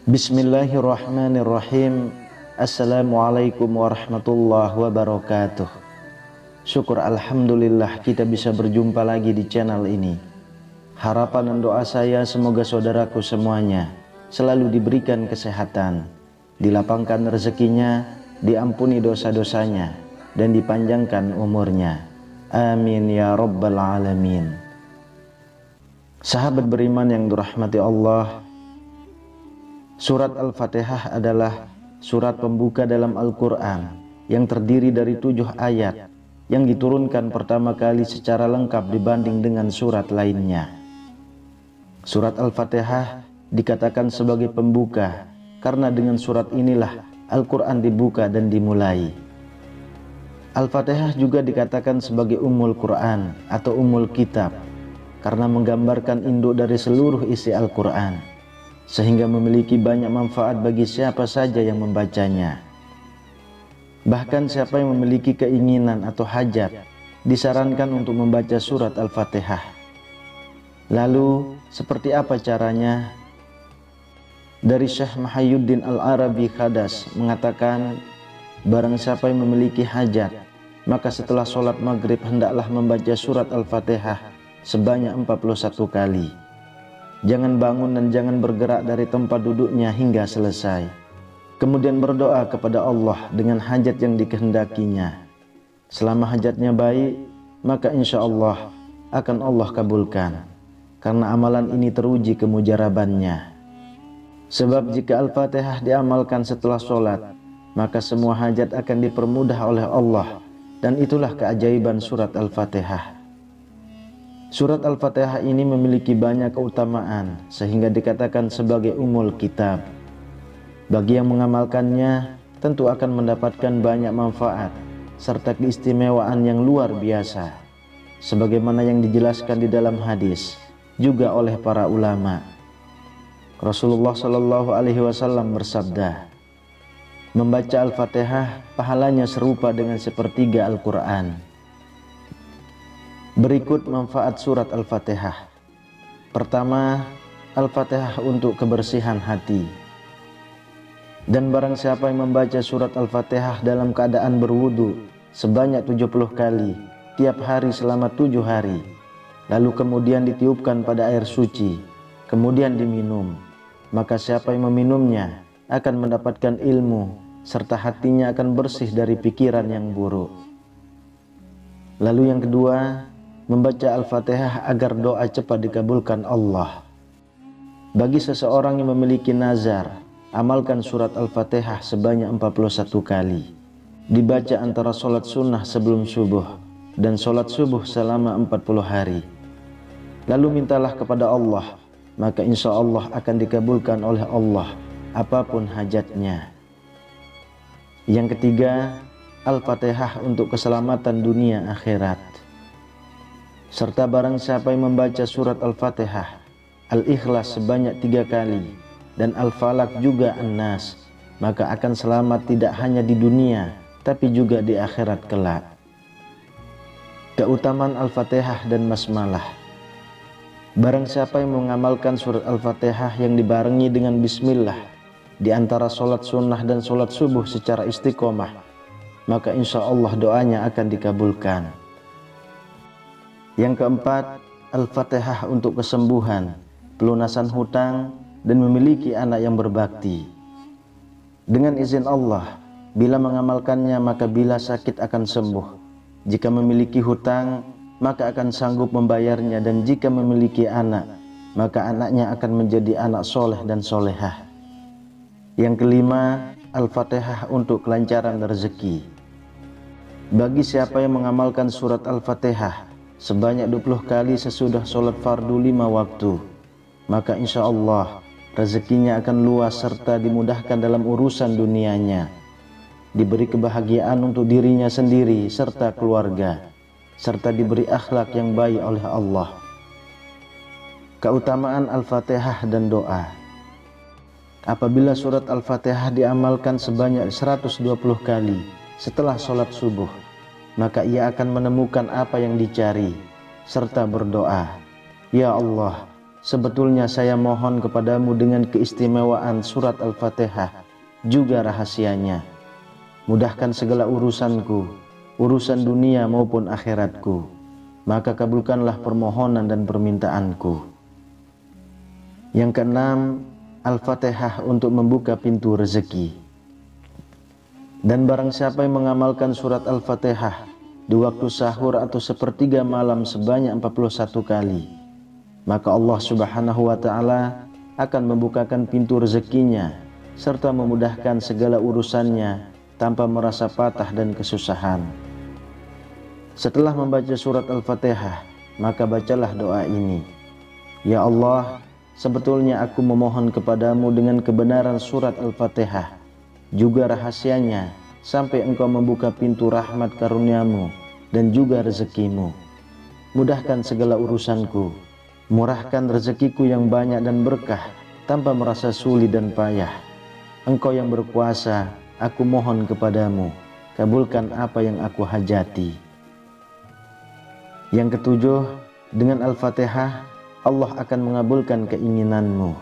Bismillahirrahmanirrahim. Assalamualaikum warahmatullahi wabarakatuh. Syukur alhamdulillah kita bisa berjumpa lagi di channel ini. Harapan dan doa saya semoga saudaraku semuanya selalu diberikan kesehatan, dilapangkan rezekinya, diampuni dosa-dosanya, dan dipanjangkan umurnya. Amin ya rabbal alamin. Sahabat beriman yang dirahmati Allah, Surat Al-Fatihah adalah surat pembuka dalam Al-Quran yang terdiri dari 7 ayat yang diturunkan pertama kali secara lengkap dibanding dengan surat lainnya. Surat Al-Fatihah dikatakan sebagai pembuka karena dengan surat inilah Al-Quran dibuka dan dimulai. Al-Fatihah juga dikatakan sebagai Ummul Quran atau Ummul Kitab karena menggambarkan induk dari seluruh isi Al-Quran, sehingga memiliki banyak manfaat bagi siapa saja yang membacanya. Bahkan siapa yang memiliki keinginan atau hajat disarankan untuk membaca surat Al-Fatihah. Lalu seperti apa caranya? Dari Syekh Mahyuddin Al-Arabi Khadas mengatakan, barang siapa yang memiliki hajat, maka setelah sholat maghrib hendaklah membaca surat Al-Fatihah sebanyak 41 kali. Jangan bangun dan jangan bergerak dari tempat duduknya hingga selesai. Kemudian berdoa kepada Allah dengan hajat yang dikehendakinya. Selama hajatnya baik, maka insya Allah akan Allah kabulkan, karena amalan ini teruji kemujarabannya. Sebab jika Al-Fatihah diamalkan setelah sholat, maka semua hajat akan dipermudah oleh Allah, dan itulah keajaiban surat Al-Fatihah. Surat Al-Fatihah ini memiliki banyak keutamaan sehingga dikatakan sebagai Ummul Kitab. Bagi yang mengamalkannya tentu akan mendapatkan banyak manfaat serta keistimewaan yang luar biasa, sebagaimana yang dijelaskan di dalam hadis juga oleh para ulama. Rasulullah Shallallahu Alaihi Wasallam bersabda, membaca Al-Fatihah pahalanya serupa dengan sepertiga Al-Quran. Berikut manfaat surat Al-Fatihah. Pertama, Al-Fatihah untuk kebersihan hati. Dan barang siapa yang membaca surat Al-Fatihah dalam keadaan berwudu sebanyak 70 kali tiap hari selama 7 hari, lalu kemudian ditiupkan pada air suci, kemudian diminum, maka siapa yang meminumnya akan mendapatkan ilmu serta hatinya akan bersih dari pikiran yang buruk. Lalu yang kedua, membaca Al-Fatihah agar doa cepat dikabulkan Allah. Bagi seseorang yang memiliki nazar, amalkan surat Al-Fatihah sebanyak 41 kali. Dibaca antara sholat sunnah sebelum subuh dan sholat subuh selama 40 hari. Lalu mintalah kepada Allah, maka insya Allah akan dikabulkan oleh Allah apapun hajatnya. Yang ketiga, Al-Fatihah untuk keselamatan dunia akhirat. Serta barang siapa yang membaca surat Al-Fatihah, Al-Ikhlas sebanyak 3 kali, dan Al-Falaq juga An-Nas, maka akan selamat tidak hanya di dunia, tapi juga di akhirat kelak. Keutamaan Al-Fatihah dan Basmalah. Barang siapa yang mengamalkan surat Al-Fatihah yang dibarengi dengan Bismillah di antara sholat sunnah dan sholat subuh secara istiqomah, maka insya Allah doanya akan dikabulkan. Yang keempat, Al-Fatihah untuk kesembuhan, pelunasan hutang, dan memiliki anak yang berbakti. Dengan izin Allah, bila mengamalkannya maka bila sakit akan sembuh. Jika memiliki hutang, maka akan sanggup membayarnya, dan jika memiliki anak, maka anaknya akan menjadi anak soleh dan solehah. Yang kelima, Al-Fatihah untuk kelancaran rezeki. Bagi siapa yang mengamalkan surat Al-Fatihah sebanyak 20 kali sesudah sholat fardu 5 waktu, maka insya Allah rezekinya akan luas serta dimudahkan dalam urusan dunianya, diberi kebahagiaan untuk dirinya sendiri serta keluarga, serta diberi akhlak yang baik oleh Allah. Keutamaan Al-Fatihah dan doa. Apabila surat Al-Fatihah diamalkan sebanyak 120 kali setelah sholat subuh, maka ia akan menemukan apa yang dicari, serta berdoa, "Ya Allah, sebetulnya saya mohon kepadamu dengan keistimewaan surat Al-Fatihah, juga rahasianya. Mudahkan segala urusanku, urusan dunia maupun akhiratku, maka kabulkanlah permohonan dan permintaanku." Yang keenam, Al-Fatihah untuk membuka pintu rezeki. Dan barang siapa yang mengamalkan surat Al-Fatihah di waktu sahur atau sepertiga malam sebanyak 41 kali, maka Allah Subhanahu wa Ta'ala akan membukakan pintu rezekinya serta memudahkan segala urusannya tanpa merasa patah dan kesusahan. Setelah membaca surat Al-Fatihah, maka bacalah doa ini, "Ya Allah, sebetulnya aku memohon kepadamu dengan kebenaran surat Al-Fatihah, juga rahasianya, sampai engkau membuka pintu rahmat karuniamu dan juga rezekimu. Mudahkan segala urusanku, murahkan rezekiku yang banyak dan berkah tanpa merasa sulit dan payah. Engkau yang berkuasa, aku mohon kepadamu, kabulkan apa yang aku hajati." Yang ketujuh, dengan Al-Fatihah Allah akan mengabulkan keinginanmu.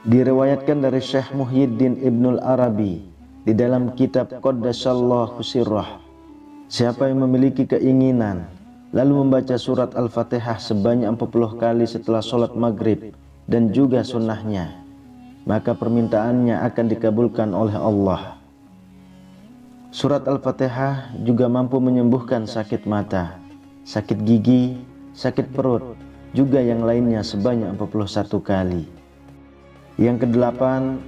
Diriwayatkan dari Syekh Muhyiddin Ibnul Arabi di dalam kitab Qaddasallahu sirrah, siapa yang memiliki keinginan lalu membaca surat Al-Fatihah sebanyak 40 kali setelah sholat maghrib dan juga sunnahnya, maka permintaannya akan dikabulkan oleh Allah. Surat Al-Fatihah juga mampu menyembuhkan sakit mata, sakit gigi, sakit perut, juga yang lainnya sebanyak 41 kali. Yang kedelapan,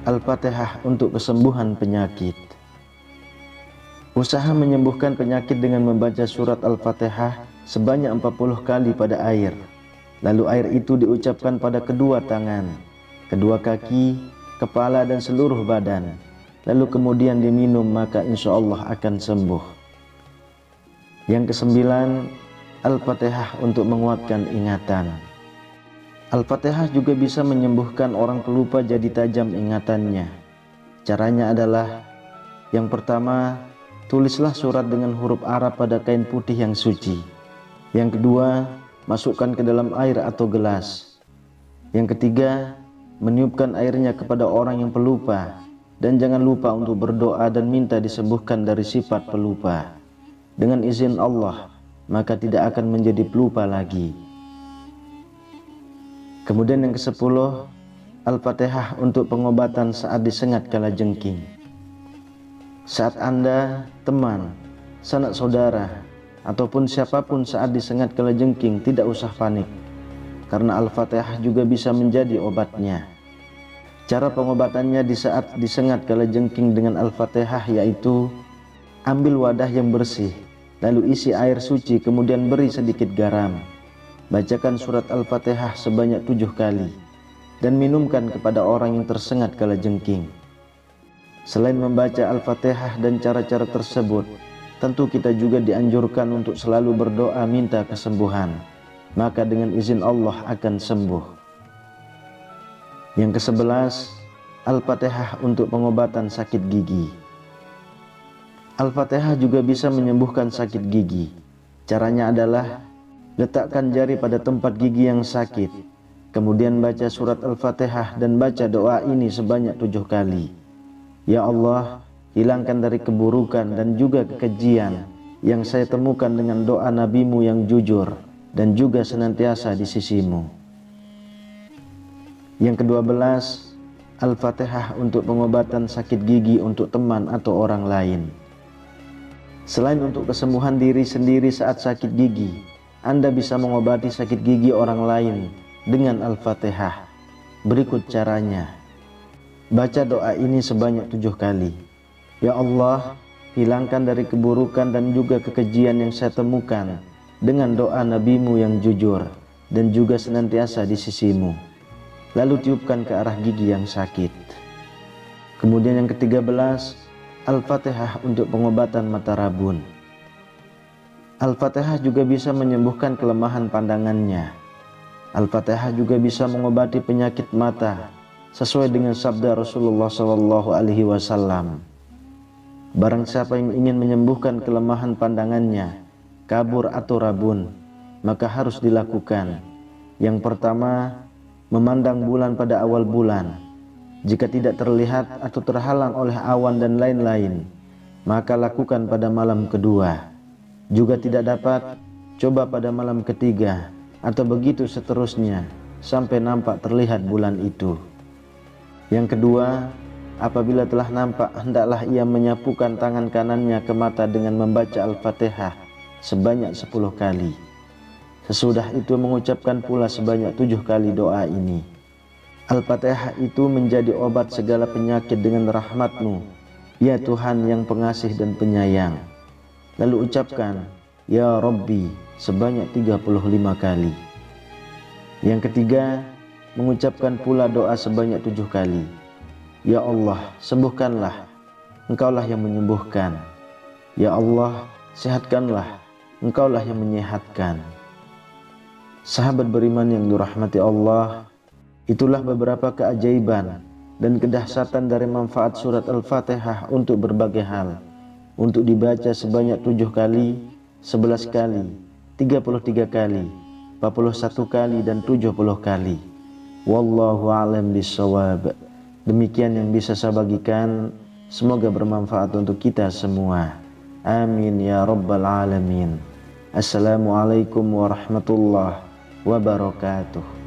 Al-Fatihah untuk kesembuhan penyakit. Usaha menyembuhkan penyakit dengan membaca surat Al-Fatihah sebanyak 40 kali pada air. Lalu air itu diucapkan pada kedua tangan, kedua kaki, kepala dan seluruh badan. Lalu kemudian diminum, maka insya Allah akan sembuh. Yang kesembilan, Al-Fatihah untuk menguatkan ingatan. Al-Fatihah juga bisa menyembuhkan orang pelupa jadi tajam ingatannya. Caranya adalah, yang pertama, tulislah surat dengan huruf Arab pada kain putih yang suci. Yang kedua, masukkan ke dalam air atau gelas. Yang ketiga, meniupkan airnya kepada orang yang pelupa, dan jangan lupa untuk berdoa dan minta disembuhkan dari sifat pelupa. Dengan izin Allah, maka tidak akan menjadi pelupa lagi. Kemudian yang ke-10, Al-Fatihah untuk pengobatan saat disengat kalajengking. Saat Anda, teman, sanak saudara, ataupun siapapun saat disengat kalajengking, tidak usah panik, karena Al-Fatihah juga bisa menjadi obatnya. Cara pengobatannya di saat disengat kalajengking dengan Al-Fatihah yaitu, ambil wadah yang bersih, lalu isi air suci, kemudian beri sedikit garam. Bacakan surat Al-Fatihah sebanyak 7 kali, dan minumkan kepada orang yang tersengat kalajengking. Selain membaca Al-Fatihah dan cara-cara tersebut, tentu kita juga dianjurkan untuk selalu berdoa minta kesembuhan, maka dengan izin Allah akan sembuh. Yang ke-11, Al-Fatihah untuk pengobatan sakit gigi. Al-Fatihah juga bisa menyembuhkan sakit gigi. Caranya adalah, letakkan jari pada tempat gigi yang sakit, kemudian baca surat Al-Fatihah dan baca doa ini sebanyak 7 kali. "Ya Allah, hilangkan dari keburukan dan juga kekejian yang saya temukan dengan doa Nabi-Mu yang jujur dan juga senantiasa di sisi-Mu." Yang ke-12, Al-Fatihah untuk pengobatan sakit gigi untuk teman atau orang lain. Selain untuk kesembuhan diri sendiri saat sakit gigi, Anda bisa mengobati sakit gigi orang lain dengan Al-Fatihah. Berikut caranya. Baca doa ini sebanyak 7 kali. "Ya Allah, hilangkan dari keburukan dan juga kekejian yang saya temukan dengan doa Nabi-Mu yang jujur dan juga senantiasa di sisi-Mu." Lalu tiupkan ke arah gigi yang sakit. Kemudian yang ke-13, Al-Fatihah untuk pengobatan mata rabun. Al-Fatihah juga bisa menyembuhkan kelemahan pandangannya. Al-Fatihah juga bisa mengobati penyakit mata sesuai dengan sabda Rasulullah SAW. Barang siapa yang ingin menyembuhkan kelemahan pandangannya, kabur atau rabun, maka harus dilakukan. Yang pertama, memandang bulan pada awal bulan. Jika tidak terlihat atau terhalang oleh awan dan lain-lain, maka lakukan pada malam kedua. Juga tidak dapat, coba pada malam ketiga, atau begitu seterusnya, sampai nampak terlihat bulan itu. Yang kedua, apabila telah nampak, hendaklah ia menyapukan tangan kanannya ke mata dengan membaca Al-Fatihah sebanyak 10 kali. Sesudah itu mengucapkan pula sebanyak 7 kali doa ini. Al-Fatihah itu menjadi obat segala penyakit dengan rahmat-Mu, ya Tuhan yang pengasih dan penyayang. Lalu ucapkan, Ya Rabbi, sebanyak 35 kali. Yang ketiga, mengucapkan pula doa sebanyak 7 kali. Ya Allah, sembuhkanlah, Engkaulah yang menyembuhkan. Ya Allah, sehatkanlah, Engkaulah yang menyehatkan. Sahabat beriman yang dirahmati Allah, itulah beberapa keajaiban dan kedahsyatan dari manfaat surat Al-Fatihah untuk berbagai hal. Untuk dibaca sebanyak 7 kali, 11 kali, 33 kali, 41 kali, dan 70 kali. Wallahu a'lam bishawab. Demikian yang bisa saya bagikan. Semoga bermanfaat untuk kita semua. Amin ya rabbal alamin. Assalamualaikum warahmatullahi wabarakatuh.